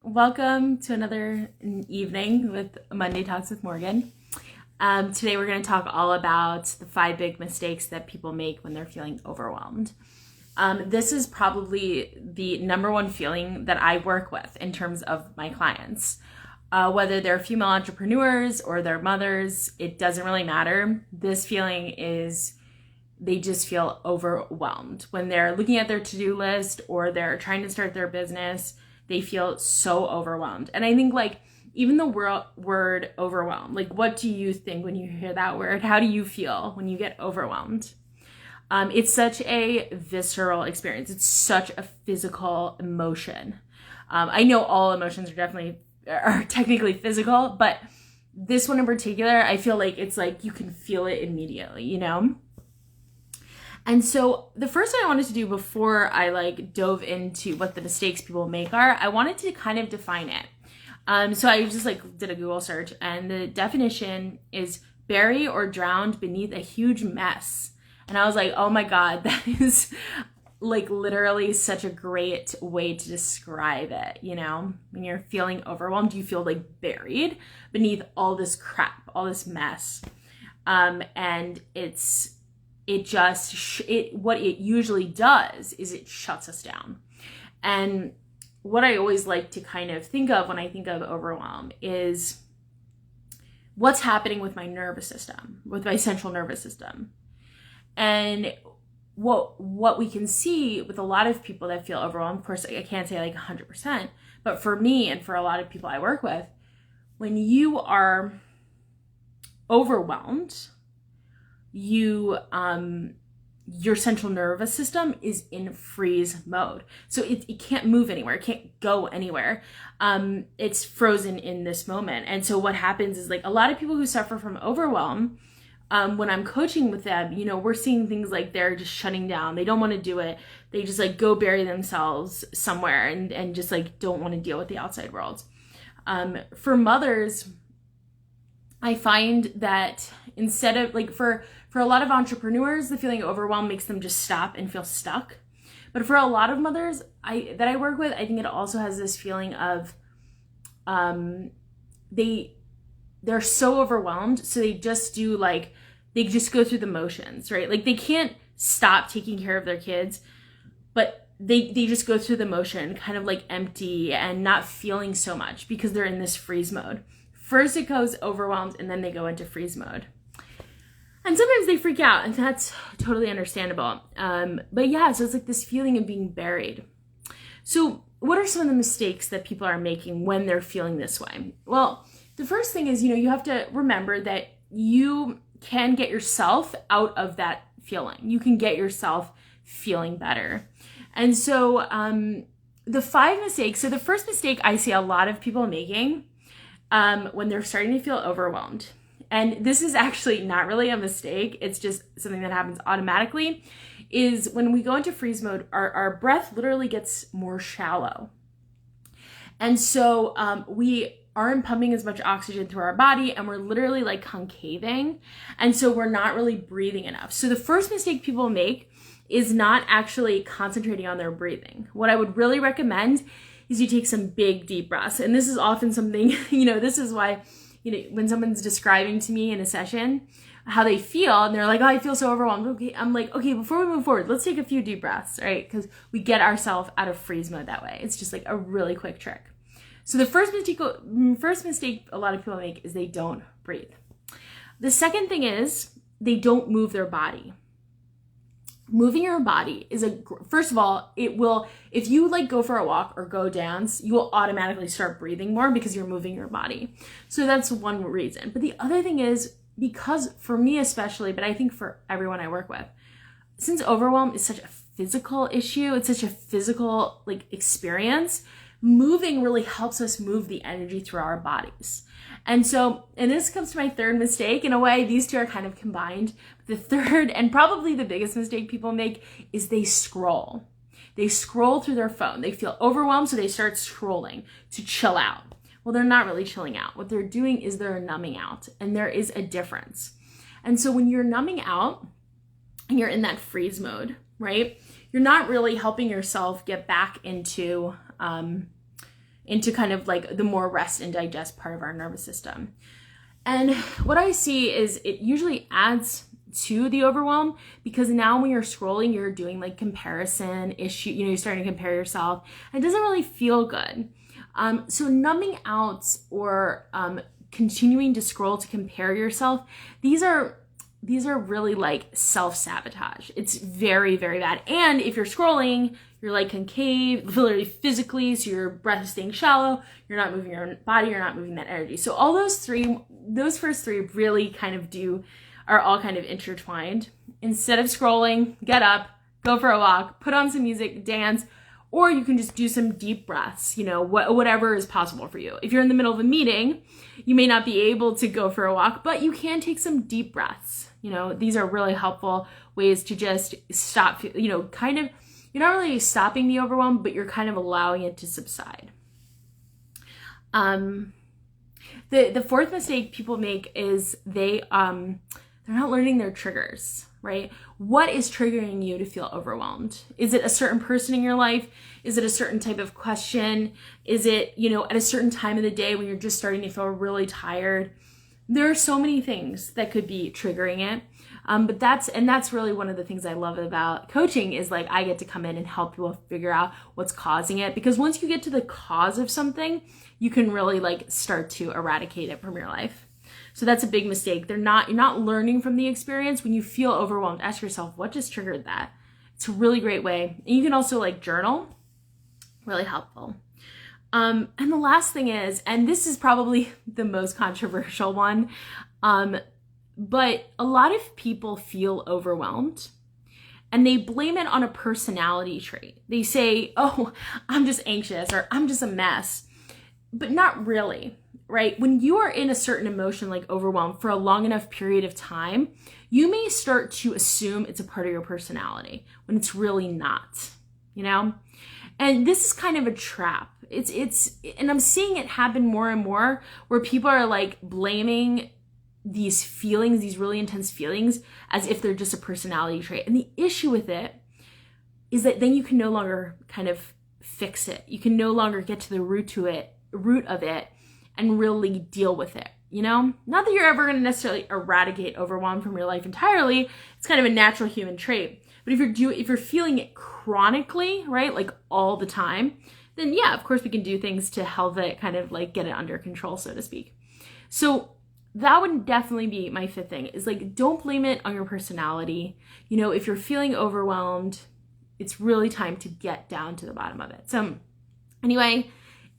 Welcome to another evening with Monday Talks with Morgan. Today we're going to talk all about the 5 big mistakes that people make when they're feeling overwhelmed. This is probably the number one feeling that I work with in terms of my clients. Whether they're female entrepreneurs or they're mothers, it doesn't really matter. This feeling is they just feel overwhelmed. When they're looking at their to-do list or they're trying to start their business, they feel so overwhelmed. And I think even the word overwhelmed, what do you think when you hear that word? How do you feel when you get overwhelmed? It's such a visceral experience. It's such a physical emotion. I know all emotions are technically physical, but this one in particular, I feel like it's like you can feel it immediately, you know? And so the first thing I wanted to do before I dove into what the mistakes people make are, I wanted to kind of define it. So I just did a Google search, and the definition is bury or drowned beneath a huge mess. And I was like, oh my God, that is literally such a great way to describe it. You know, when you're feeling overwhelmed, you feel buried beneath all this crap, all this mess. And what it usually does is it shuts us down. And what I always like to kind of think of when I think of overwhelm is what's happening with my nervous system, with my central nervous system. And what we can see with a lot of people that feel overwhelmed, of course, I can't say 100%, but for me and for a lot of people I work with, when you are overwhelmed, your central nervous system is in freeze mode. So it can't move anywhere. It can't go anywhere. It's frozen in this moment. And so what happens is a lot of people who suffer from overwhelm, when I'm coaching with them, we're seeing things they're just shutting down. They don't want to do it. They just go bury themselves somewhere and just don't want to deal with the outside world. For mothers, I find that instead of for a lot of entrepreneurs, the feeling overwhelmed makes them just stop and feel stuck. But for a lot of mothers that I work with, I think it also has this feeling of they're so overwhelmed, so they just do they just go through the motions, right? They can't stop taking care of their kids, but they just go through the motion, kind of empty and not feeling so much because they're in this freeze mode. First it goes overwhelmed, and then they go into freeze mode. And sometimes they freak out, and that's totally understandable. But yeah, so it's this feeling of being buried. So what are some of the mistakes that people are making when they're feeling this way? Well, the first thing is, you have to remember that you can get yourself out of that feeling. You can get yourself feeling better. And so the 5 mistakes, so the first mistake I see a lot of people making when they're starting to feel overwhelmed, and this is actually not really a mistake, it's just something that happens automatically, is when we go into freeze mode, our breath literally gets more shallow. And so we aren't pumping as much oxygen through our body, and we're literally concaving. And so we're not really breathing enough. So the first mistake people make is not actually concentrating on their breathing. What I would really recommend is you take some big deep breaths. And this is often something, this is why, when someone's describing to me in a session how they feel, and they're like, oh, I feel so overwhelmed. Okay, I'm like, okay, before we move forward, let's take a few deep breaths, right? Because we get ourselves out of freeze mode that way. It's just a really quick trick. So the first mistake a lot of people make is they don't breathe. The second thing is they don't move their body. Moving your body is first of all, it will, if you go for a walk or go dance, you will automatically start breathing more because you're moving your body. So that's one reason. But the other thing is, because for me especially, but I think for everyone I work with, since overwhelm is such a physical issue, it's such a physical experience, moving really helps us move the energy through our bodies. And this comes to my third mistake. In a way, these two are kind of combined. The third, and probably the biggest mistake people make, is they scroll. They scroll through their phone. They feel overwhelmed, so they start scrolling to chill out. Well, they're not really chilling out. What they're doing is they're numbing out, and there is a difference. And so when you're numbing out and you're in that freeze mode, right, you're not really helping yourself get back into into kind of like the more rest and digest part of our nervous system. And what I see is it usually adds to the overwhelm, because now when you're scrolling, you're doing like comparison issue, you're starting to compare yourself, and it doesn't really feel good. So numbing out or continuing to scroll to compare yourself, these are really like self-sabotage. It's very, very bad. And if you're scrolling, you're like concave, literally physically, so your breath is staying shallow, you're not moving your body, you're not moving that energy. So all those first three really kind of are all kind of intertwined. Instead of scrolling, get up, go for a walk, put on some music, dance, or you can just do some deep breaths, whatever is possible for you. If you're in the middle of a meeting, you may not be able to go for a walk, but you can take some deep breaths. These are really helpful ways to just stop, kind of, you're not really stopping the overwhelm, but you're kind of allowing it to subside. The fourth mistake people make is they're not learning their triggers, right? What is triggering you to feel overwhelmed? Is it a certain person in your life? Is it a certain type of question? Is it, at a certain time of the day when you're just starting to feel really tired? There are so many things that could be triggering it. But that's really one of the things I love about coaching, is like I get to come in and help people figure out what's causing it. Because once you get to the cause of something, you can really like start to eradicate it from your life. So that's a big mistake. You're not learning from the experience. When you feel overwhelmed, ask yourself, what just triggered that? It's a really great way. And you can also like journal, really helpful. And the last thing is, and this is probably the most controversial one, but a lot of people feel overwhelmed and they blame it on a personality trait. They say, oh, I'm just anxious, or I'm just a mess, but not really. Right? When you are in a certain emotion like overwhelm for a long enough period of time, you may start to assume it's a part of your personality when it's really not, And this is kind of a trap. And I'm seeing it happen more and more, where people are like blaming these feelings, these really intense feelings, as if they're just a personality trait. And the issue with it is that then you can no longer kind of fix it. You can no longer get to the root of it and really deal with it, Not that you're ever going to necessarily eradicate overwhelm from your life entirely. It's kind of a natural human trait. But if you're feeling it chronically, right, like all the time, then yeah, of course we can do things to help it kind of like get it under control, so to speak. So that would definitely be my fifth thing, is like, don't blame it on your personality. If you're feeling overwhelmed, it's really time to get down to the bottom of it. So anyway,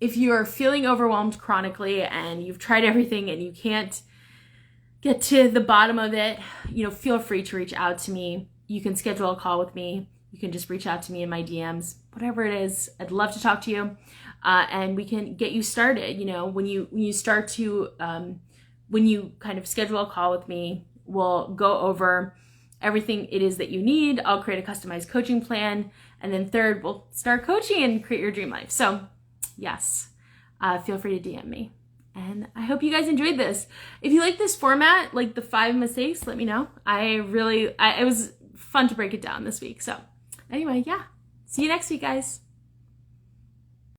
if you're feeling overwhelmed chronically and you've tried everything and you can't get to the bottom of it, feel free to reach out to me. You can schedule a call with me. You can just reach out to me in my DMs, whatever it is. I'd love to talk to you, and we can get you started. When you kind of schedule a call with me, we'll go over everything it is that you need. I'll create a customized coaching plan, and then third, we'll start coaching and create your dream life. So yes, feel free to DM me. And I hope you guys enjoyed this. If you like this format, like the 5 mistakes, let me know. It was fun to break it down this week. So anyway, yeah. See you next week, guys.